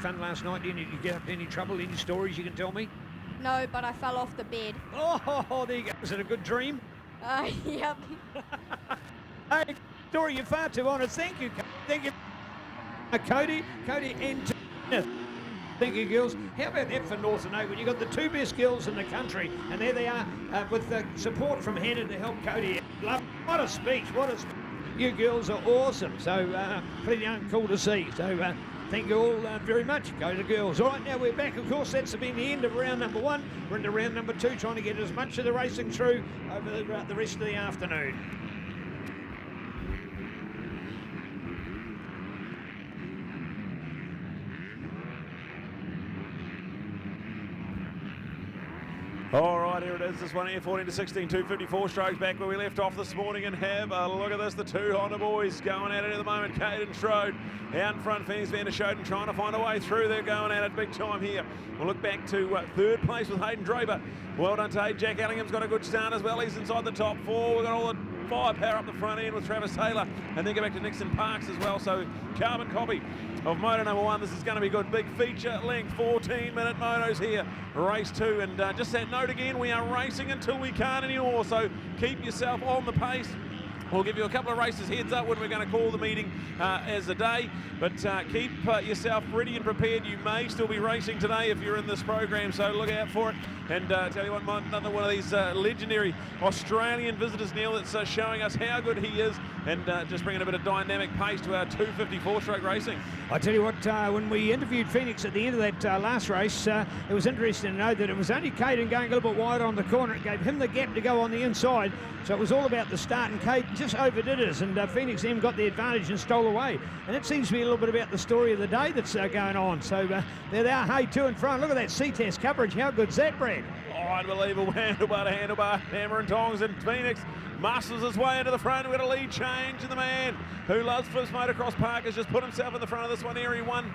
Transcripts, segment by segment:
fun last night? Did you get up to any trouble? Any stories you can tell me? No, but I fell off the bed. Oh, there you go. Was it a good dream? Yep. Hey, Dory, you're far too honest. Thank you. Thank you. Cody and thank you, girls. How about that for Northern Oak when you got the two best girls in the country, and there they are with the support from Hannah to help Cody. Love, what a speech! What a speech! You girls are awesome. So pretty darn cool to see. So thank you all very much. Go to the girls. All right, now we're back. Of course, that's been the end of round number 1. We're into round number 2, trying to get as much of the racing through over the rest of the afternoon. All right, here it is. This one here, 14 to 16, 254 strokes back where we left off this morning. And have a look at this. The two Honda boys going at it at the moment. Caden Strode out in front. Phoenix Van der Schoten trying to find a way through. They're going at it big time here. We'll look back to third place with Hayden Draper. Well done to Hayden. Jack Ellingham's got a good start as well. He's inside the top 4. We've got all the firepower up the front end with Travis Taylor. And then go back to Nixon Parks as well. So carbon copy of moto number 1. This is going to be good. Big feature length, 14-minute motos here. Race 2. And just that note again, we are racing until we can't anymore. So keep yourself on the pace. We'll give you a couple of races heads up when we're going to call the meeting as a day. But keep yourself ready and prepared. You may still be racing today if you're in this program, so look out for it. And tell you what, another one of these legendary Australian visitors, Neil, that's showing us how good he is and just bringing a bit of dynamic pace to our 254-stroke racing. I tell you what, when we interviewed Phoenix at the end of that last race, it was interesting to know that it was only Caden going a little bit wide on the corner. It gave him the gap to go on the inside. So it was all about the start, and Caden just overdid us, and Phoenix then got the advantage and stole away. And it seems to be a little bit about the story of the day that's going on. So there they are, hey, to and front. Look at that Ctas coverage. How good's that, Brad? Oh, unbelievable. Handlebar to handlebar, hammer and tongs, and Phoenix muscles his way into the front. We've got a lead change, and the man who loves Flips Motocross Park has just put himself in the front of this one here. He won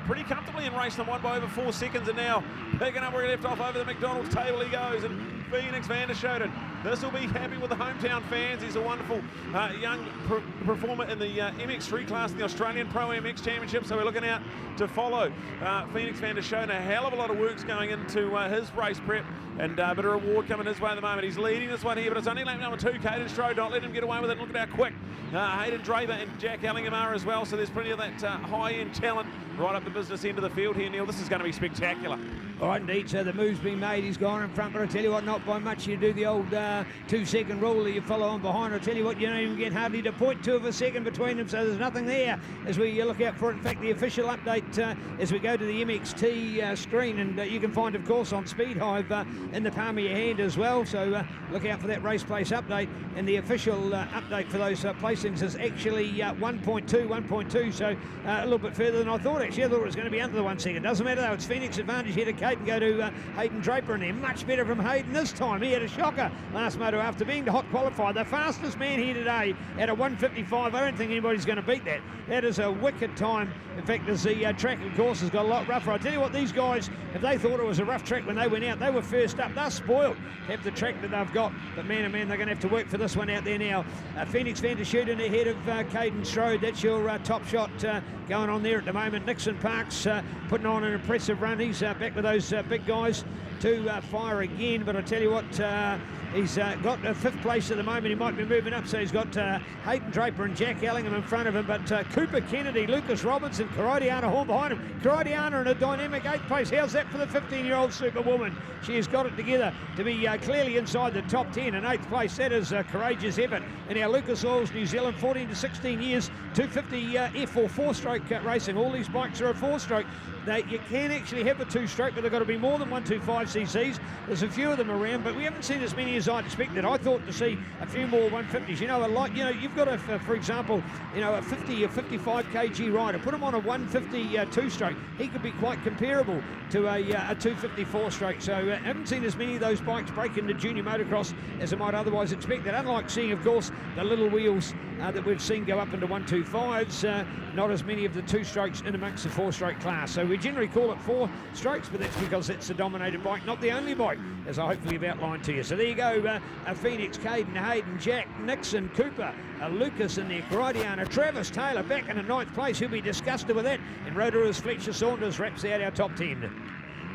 pretty comfortably in race number 1 by over 4 seconds, and now picking up where he left off over the McDonald's table he goes. And Phoenix Van der Schoten, this will be happy with the hometown fans. He's a wonderful young performer in the MX Street class in the Australian Pro MX Championship, so we're looking out to follow Phoenix Van der Schoten. A hell of a lot of work's going into his race prep, and a bit of reward coming his way at the moment. He's leading this one here, but it's only lap number 2, Caden Strode. Don't let him get away with it. Look at how quick Hayden Draper and Jack Ellingham are as well, so there's plenty of that high-end talent right up the business end of the field here, Neil. This is going to be spectacular. All right, indeed. So the move's been made. He's gone in front, but I tell you what, not by much. You do the old 2-second rule that you follow on behind. I tell you what, you don't even get hardly to 0.2 of a second between them, so there's nothing there as we look out for it. In fact, the official update as we go to the MXT screen, and you can find, of course, on Speed Hive in the palm of your hand as well. So look out for that race place update, and the official update for those placings is actually 1.2, so a little bit further than I thought. Actually, I thought it was going to be under the 1 second. Doesn't matter though. It's Phoenix advantage here to Kate and go to Hayden Draper, and they're much better from Hayden this time. He had a shocker last moto after being the hot qualifier. The fastest man here today at a 1:55. I don't think anybody's going to beat that. That is a wicked time. In fact, as the track, of course, has got a lot rougher. I tell you what, these guys, if they thought it was a rough track when they went out, they were first up. They're spoiled to have the track that they've got. But man, oh man, they're going to have to work for this one out there now. Phoenix Van der Schoten ahead of Caden Strode. That's your top shot going on there at the moment. Nixon Parks putting on an impressive run. He's back with those big guys to fire again. But I tell you what, he's got a 5th place at the moment. He might be moving up, so he's got Hayden Draper and Jack Ellingham in front of him. But Cooper Kennedy, Lucas Robertson, Karadiana Horn behind him. Karadiana in a dynamic 8th place. How's that for the 15-year-old superwoman? She has got it together to be clearly inside the top 10 in 8th place. That is courageous effort. And our Lucas Oils New Zealand, 14 to 16 years, 250 F or 4-stroke racing. All these bikes are a 4-stroke. You can actually have a 2-stroke, but they've got to be more than 125 cc's. There's a few of them around, but we haven't seen as many as I'd expected. I thought to see a few more 150s. You've got for example, a 50 or 55 kg rider. Put him on a 150 2-stroke. He could be quite comparable to a 254 stroke. So I haven't seen as many of those bikes break into junior motocross as I might otherwise expect. That unlike seeing, of course, the little wheels that we've seen go up into 125s. Not as many of the 2 strokes in amongst the 4-stroke class. So we generally call it 4 strokes, but that's because it's the dominated bike, not the only bike, as I hopefully have outlined to you. So there you go, Phoenix, Caden, Hayden, Jack, Nixon, Cooper, Lucas in there, Cridiana, Travis Taylor back in the 9th place. He'll be disgusted with that. And Rotorers Fletcher Saunders wraps out our top 10.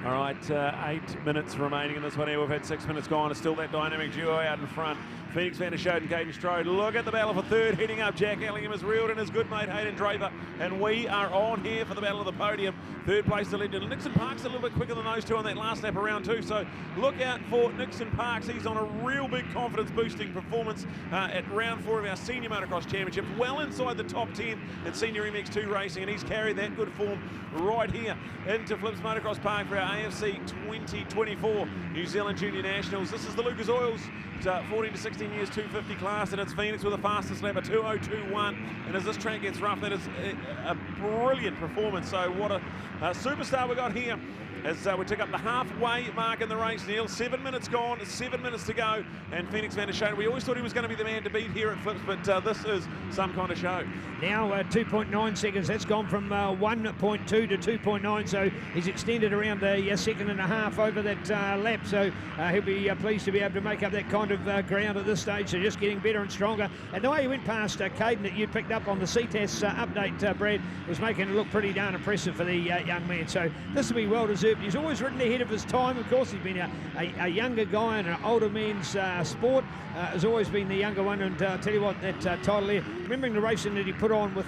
All right, 8 minutes remaining in this one here. We've had 6 minutes gone. It's still that dynamic duo out in front. Phoenix Van der Schoot and Caden Strode. Look at the battle for third. Heading up, Jack Ellingham is reeled in his good mate Hayden Draper. And we are on here for the battle of the podium. Third place to legend. Nixon Parks a little bit quicker than those two on that last lap around 2. So look out for Nixon Parks. He's on a real big confidence boosting performance at round 4 of our Senior Motocross Championship. Well inside the top 10 at Senior MX2 Racing. And he's carried that good form right here into Flips Motocross Park for our AFC 2024 New Zealand Junior Nationals. This is the Lucas Oils 14 to 16 years 250 class, and it's Phoenix with the fastest lap, a 2:02.1. And as this track gets rough, that is a brilliant performance. So what a superstar we got here as we took up the halfway mark in the race, Neil. 7 minutes gone, 7 minutes to go, and Phoenix Van der Schoot, we always thought he was going to be the man to beat here at Flips, but this is some kind of show. Now 2.9 seconds, that's gone from 1.2 to 2.9, so he's extended around a second and a half over that lap, so he'll be pleased to be able to make up that kind of ground at this stage, so just getting better and stronger. And the way he went past Caden that you picked up on the Ctas update, Brad, was making it look pretty darn impressive for the young man, so this will be well deserved. He's always ridden ahead of his time. Of course, he's been a younger guy in an older man's sport. Has always been the younger one, and tell you what, that title there, remembering the racing that he put on with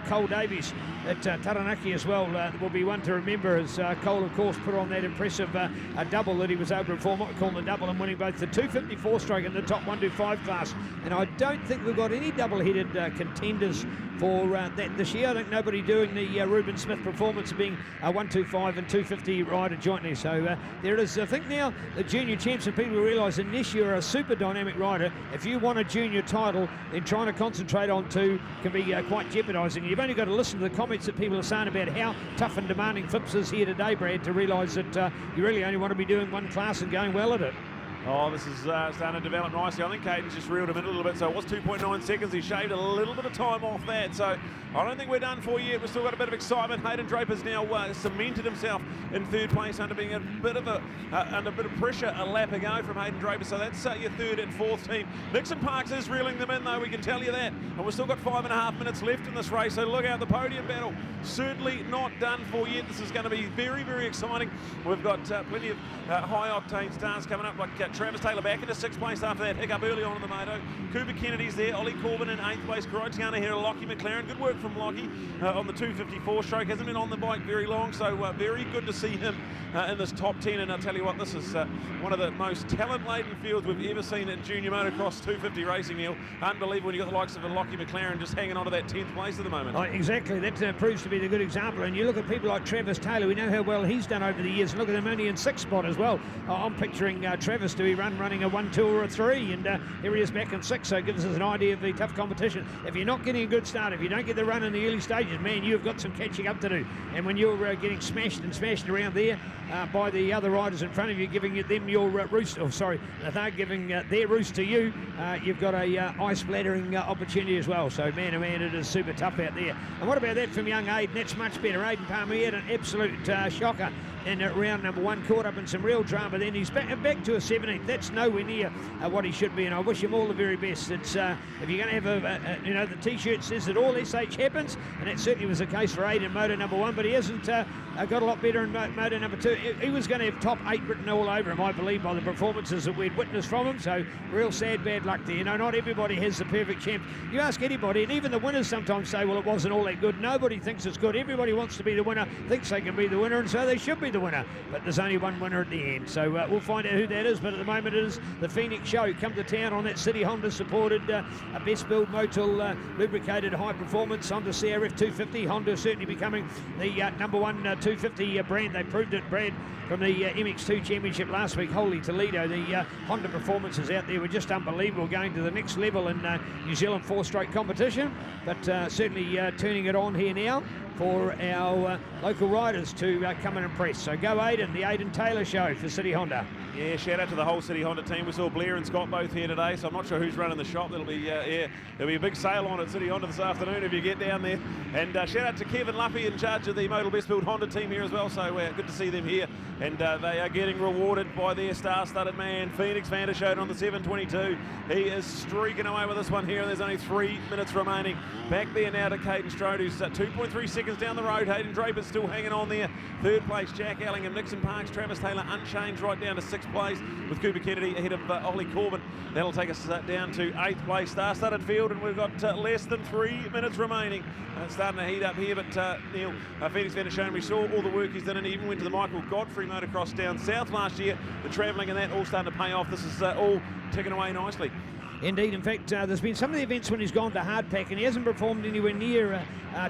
Cole Davies at Taranaki as well, will be one to remember, as Cole, of course, put on that impressive double that he was able to perform, what we call the double, and winning both the 254 stroke and the top 125 class. And I don't think we've got any double-headed contenders for that this year. I think nobody doing the Reuben Smith performance of being a 125 and 250 rider jointly. So there it is. I think now the junior champs, and people realise unless you're a super dynamic rider, if you want a junior title, then trying to concentrate on 2 can be quite jeopardising. You've only got to listen to the comments that people are saying about how tough and demanding Flips is here today, Brad, to realise that you really only want to be doing one class and going well at it. Oh, this is starting to develop nicely. I think Caden's just reeled him in a little bit, so it was 2.9 seconds. He shaved a little bit of time off that, so I don't think we're done for yet. We've still got a bit of excitement. Hayden Draper's now cemented himself in third place under being under a bit of pressure a lap ago from Hayden Draper, so that's your third and fourth team. Nixon Parks is reeling them in, though, we can tell you that. And we've still got 5.5 minutes left in this race, so look out, the podium battle certainly not done for yet. This is going to be very, very exciting. We've got plenty of high-octane stars coming up, like Travis Taylor back into 6th place after that hiccup early on in the moto. Cooper Kennedy's there, Ollie Corbin in 8th place, Cridiana here, Lockie McLaren. Good work from Lockie on the 254 stroke. Hasn't been on the bike very long, so very good to see him in this top 10. And I'll tell you what, this is one of the most talent-laden fields we've ever seen at junior motocross 250 racing, Neil. Unbelievable when you've got the likes of a Lockie McLaren just hanging on to that 10th place at the moment. Oh, exactly, that proves to be the good example. And you look at people like Travis Taylor, we know how well he's done over the years, and look at him only in 6th spot as well. I'm picturing Travis to be running a 1, 2 or a 3, and here he is back in 6, so it gives us an idea of the tough competition. If you're not getting a good start, if you don't get the run in the early stages, man, you've got some catching up to do. And when you're getting smashed around there by the other riders in front of you, giving them your roost, they're giving their roost to you, you've got a eye-splattering opportunity as well. So man, oh man, it is super tough out there. And what about that from young Aiden? That's much better. Aiden Palmer had an absolute shocker in round number 1, caught up in some real drama. Then he's back to a 17th. That's nowhere near what he should be, and I wish him all the very best. It's if you're going to have the T-shirt says that all SH happens, and that certainly was the case for Aiden in moto number 1, but he hasn't got a lot better in moto number 2. He was going to have top 8 written all over him, I believe, by the performances that we'd witnessed from him. So real sad, bad luck there. Not everybody has the perfect champ. You ask anybody, and even the winners sometimes say, well, it wasn't all that good. Nobody thinks it's good. Everybody wants to be the winner, thinks they can be the winner, and so they should be the winner. But there's only one winner at the end. So we'll find out who that is. But at the moment, it is the Phoenix show. Come to town on that City Honda supported best build Motul lubricated high performance Honda CRF 250. Honda certainly becoming the number 1 250 brand. They proved it, Brad, from the MX2 Championship last week. Holy Toledo, the Honda performances out there were just unbelievable, going to the next level in New Zealand 4-stroke competition. But certainly turning it on here now. for our local riders to come and impress. So go Aidan, the Aidan Taylor Show for City Honda. Yeah, shout out to the whole City Honda team. We saw Blair and Scott both here today, so I'm not sure who's running the shop. There'll be a big sale on at City Honda this afternoon if you get down there. And shout out to Kevin Luffy in charge of the Modal Best Build Honda team here as well. So good to see them here. And they are getting rewarded by their star-studded man, Phoenix Vander Schoten on the 722. He is streaking away with this one here, and there's only 3 minutes remaining. Back there now to Caden Strode, who's 2.3 seconds down the road. Hayden Draper's still hanging on there. Third place, Jack Allingham, Nixon Parks, Travis Taylor unchanged right down to 6th place with Cooper Kennedy ahead of Ollie Corbin. That'll take us down to 8th place. Star-studded field, and we've got less than 3 minutes remaining. Starting to heat up here, but Neil, Phoenix Vander Schoten, we saw all the work he's done, and he even went to the Michael Godfrey motocross down south last year. The travelling and that all starting to pay off. This is all ticking away nicely. Indeed, in fact, there's been some of the events when he's gone to hardpack and he hasn't performed anywhere near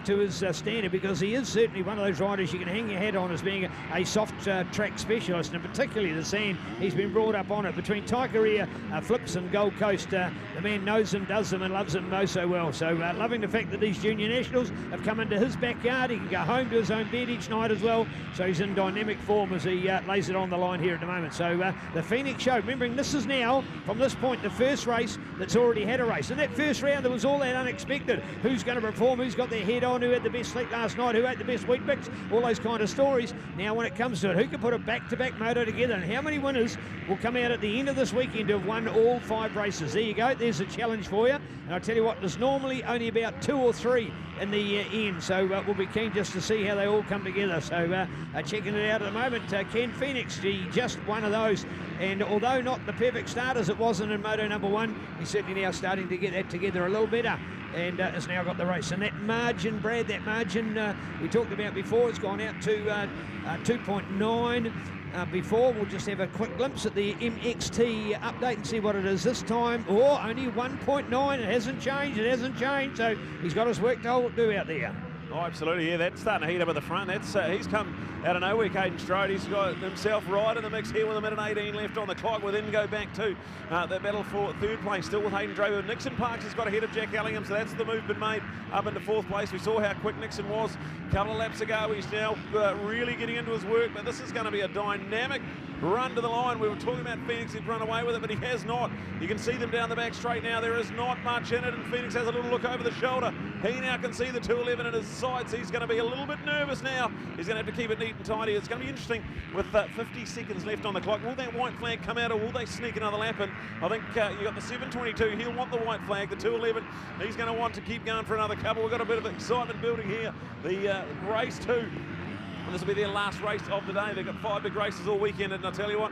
to his standard, because he is certainly one of those riders you can hang your hat on as being a soft track specialist, and particularly the sand. He's been brought up on it between Taikaria, Flips and Gold Coast. The man knows them, does them, and loves them most so well. So loving the fact that these junior nationals have come into his backyard. He can go home to his own bed each night as well. So he's in dynamic form as he lays it on the line here at the moment. So the Phoenix Show, remembering this is now, from this point, the first race that's already had a race. In that first round, there was all that unexpected. Who's going to perform? Who's got their head on? Who had the best sleep last night? Who ate the best wheat bix? All those kind of stories. Now, when it comes to it, who can put a back-to-back moto together? And how many winners will come out at the end of this weekend to have won all 5 races? There you go. There's a challenge for you. And I tell you what, there's normally only about 2 or 3 in the end. So we'll be keen just to see how they all come together. So checking it out at the moment, Ken Phoenix, just one of those. And although not the perfect start as it wasn't in Moto number 1, he's certainly now starting to get that together a little better, and has now got the race. And that margin, Brad, that margin we talked about before, it's gone out to 2.9. Before, we'll just have a quick glimpse at the MXT update and see what it is this time. Oh, only 1.9. It hasn't changed. So he's got his work to do out there. Oh, absolutely, yeah, that's starting to heat up at the front. That's he's come out of nowhere, Caden Strode. He's got himself right in the mix here with 1:18 left on the clock. We'll then go back to the battle for 3rd place, still with Hayden Draper. Nixon Parks has got ahead of Jack Allingham, so that's the move been made up into 4th place. We saw how quick Nixon was a couple of laps ago. He's now really getting into his work, but this is going to be a dynamic run to the line. We were talking about Phoenix, he'd run away with it, but he has not. You can see them down the back straight now. There is not much in it, and Phoenix has a little look over the shoulder. He now can see the 211 in his sights. He's going to be a little bit nervous now. He's going to have to keep it neat and tidy. It's going to be interesting with 50 seconds left on the clock. Will that white flag come out, or will they sneak another lap in? I think you got the 722. He'll want the white flag. The 211, he's going to want to keep going for another couple. We've got a bit of excitement building here. The race 2. And this will be their last race of the day. They've got 5 big races all weekend, and I'll tell you what,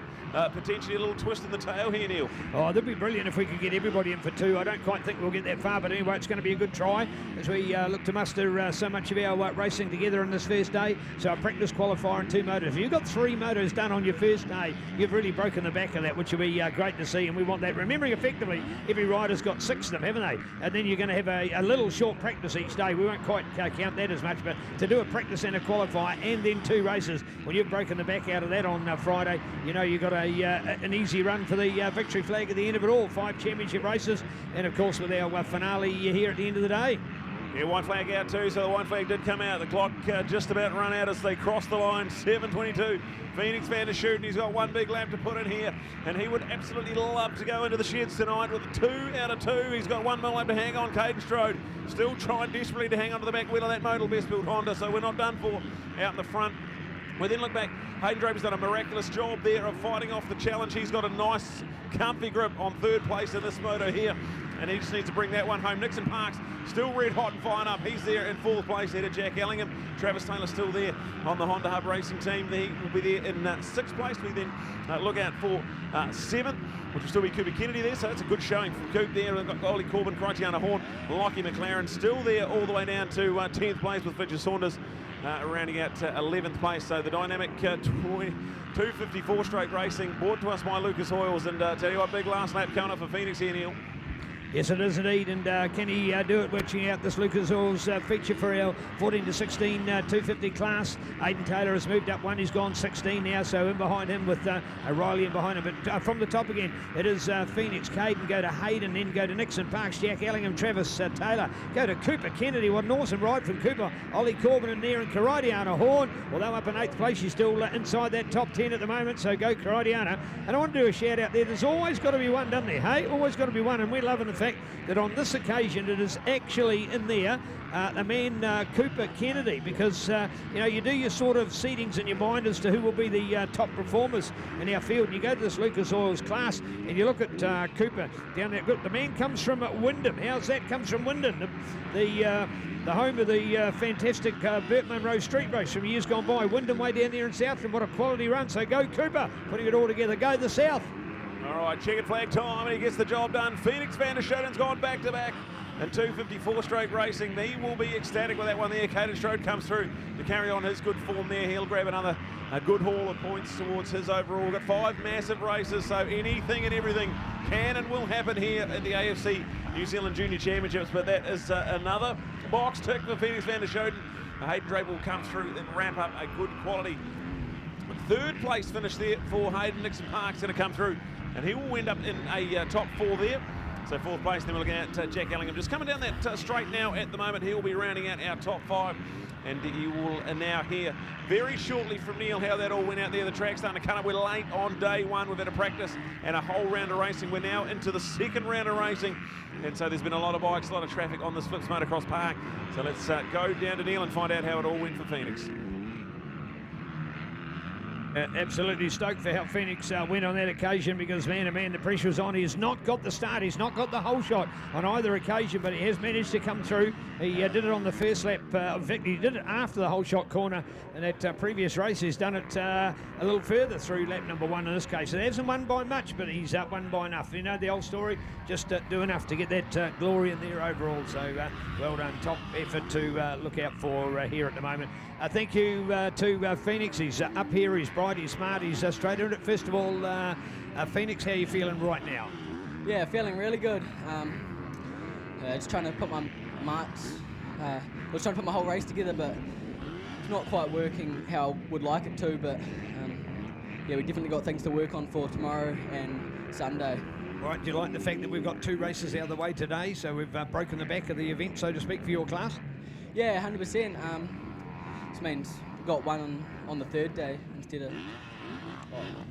potentially a little twist in the tail here, Neil. Oh, that'd be brilliant if we could get everybody in for 2. I don't quite think we'll get that far, but anyway, it's going to be a good try as we look to muster so much of our racing together on this first day. So a practice qualifier and 2 motos. If you've got 3 motos done on your first day, you've really broken the back of that, which will be great to see, and we want that. Remembering, effectively, every rider's got 6 of them, haven't they? And then you're going to have a little short practice each day. We won't quite count that as much, but to do a practice and a qualifier and then 2 races, when you've broken the back out of that on Friday, you know you've got an easy run for the victory flag at the end of it all. 5 championship races, and of course with our finale here at the end of the day. Yeah, white flag out too, so the white flag did come out. The clock just about run out as they crossed the line. 7:22. Phoenix Vander Schoten, he's got 1 big lap to put in here, and he would absolutely love to go into the sheds tonight with a 2 out of 2. He's got 1 more lap to hang on. Caden Strode still trying desperately to hang onto the back wheel of that Modal Best Build Honda, so we're not done for out in the front. We then look back. Hayden Draper's done a miraculous job there of fighting off the challenge. He's got a nice, comfy grip on 3rd place in this moto here, and he just needs to bring that one home. Nixon Parks still red hot and firing up. He's there in 4th place ahead of Jack Allingham. Travis Taylor still there on the Honda Hub Racing team. He will be there in 6th place. We then look out for 7th, which will still be Cooper Kennedy there, so that's a good showing from Coop there. We've got Ollie Corbin, Cristiano Horn, Lockie McLaren still there all the way down to 10th place with Fitcher Saunders rounding out 11th place. So the dynamic 254 straight racing brought to us by Lucas Hoyles, and tell you what, big last lap coming up for Phoenix here, Neil. Yes, it is indeed, and can he do it? Watching out this Lucas Oil's feature for our 14 to 16 250 class. Aidan Taylor has moved up one. He's gone 16 now, so in behind him with O'Reilly in behind him. But from the top again, it is Phoenix, Caden, go to Hayden, then go to Nixon Parks, Jack Ellingham, Travis Taylor, go to Cooper Kennedy. What an awesome ride from Cooper. Ollie Corbin in there, and Karaidiana Horn, although up in 8th place, she's still inside that top 10 at the moment, so go Karaidiana. And I want to do a shout out there. There's always got to be one, doesn't there? Hey, always got to be one, and we're loving the fact that on this occasion it is actually in there the man Cooper Kennedy, because you know, you do your sort of seedings in your mind as to who will be the top performers in our field, and you go to this Lucas Oil's class and you look at Cooper down there. The man comes from Wyndham. How's that? Comes from Wyndham, the home of the fantastic Burt Munro Street Race from years gone by. Wyndham way down there in South, and what a quality run. So go Cooper, putting it all together. Go the South. All right, checkered flag time, and he gets the job done. Phoenix Van der Schoten's gone back-to-back in 254 straight racing. He will be ecstatic with that one there. Caden Strode comes through to carry on his good form there. He'll grab another good haul of points towards his overall. Got 5 massive races, so anything and everything can and will happen here at the AFC New Zealand Junior Championships. But that is another box tick for Phoenix Van der Schoten. Hayden Draper will come through and ramp up a good quality 3rd place finish there for Hayden. Nixon Park's going to come through, and he will end up in a top 4 there. So 4th place, then we're looking at Jack Ellingham. Just coming down that straight now at the moment. He'll be rounding out our top 5. And you will now hear very shortly from Neil how that all went out there. The track's starting to cut up. We're late on day 1. We've had a practice and a whole round of racing. We're now into the 2nd round of racing. And so there's been a lot of bikes, a lot of traffic on this Flips Motocross Park. So let's go down to Neil and find out how it all went for Phoenix. Absolutely stoked for how Phoenix went on that occasion, because man, oh man, the pressure was on. He's not got the start, he's not got the whole shot on either occasion, but he has managed to come through. He did it on the first lap. In fact, he did it after the whole shot corner in that previous race. He's done it a little further through lap number 1 in this case. So he hasn't won by much, but he's won by enough. You know the old story, just do enough to get that glory in there overall. So well done, top effort to look out for here at the moment. Thank you to Phoenix. He's up here, he's bright, he's smart, he's straight in it. First of all, Phoenix, how are you feeling right now? Yeah, feeling really good. Just trying to put my marks, was trying to put my whole race together, but it's not quite working how I would like it to, but yeah, we definitely got things to work on for tomorrow and Sunday. Right, do you like the fact that we've got 2 races out of the way today, so we've broken the back of the event, so to speak, for your class? Yeah, 100%. This means we got one on the 3rd day instead of...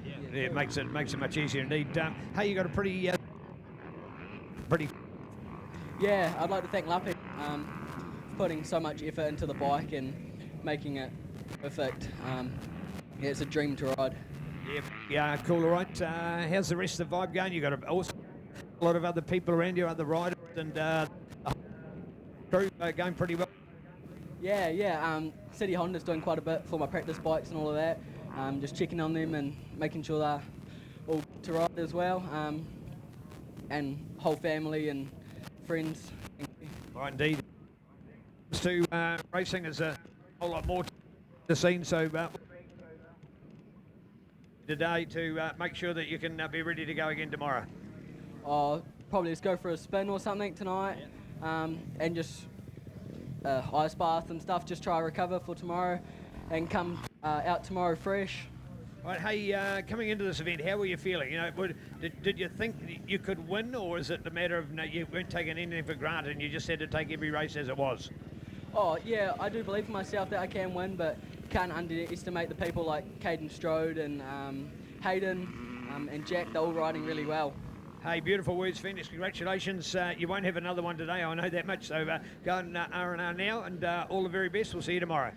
Yeah, it makes it much easier indeed. Hey, you got a pretty... Yeah, I'd like to thank Lappy for putting so much effort into the bike and making it perfect. Yeah, it's a dream to ride. Yeah, cool, all right. How's the rest of the vibe going? You got a lot of other people around you, other riders, and crew going pretty well. Yeah. City Honda's doing quite a bit for my practice bikes and all of that. Just checking on them and making sure they're all to ride as well. And whole family and friends. Right, indeed. To racing is a whole lot more to the scene, so today to make sure that you can be ready to go again tomorrow. I'll probably just go for a spin or something tonight, and just ice bath and stuff, just try to recover for tomorrow and come out tomorrow fresh. Right, hey, coming into this event, how were you feeling? You know, did you think you could win, or is it a matter of you weren't taking anything for granted and you just had to take every race as it was? Oh yeah, I do believe in myself that I can win, but can't underestimate the people like Caden Strode and Hayden and Jack. They're all riding really well. Hey, beautiful words, Phoenix. Congratulations. You won't have another one today, I know that much. So go and R&R now, and all the very best. We'll see you tomorrow.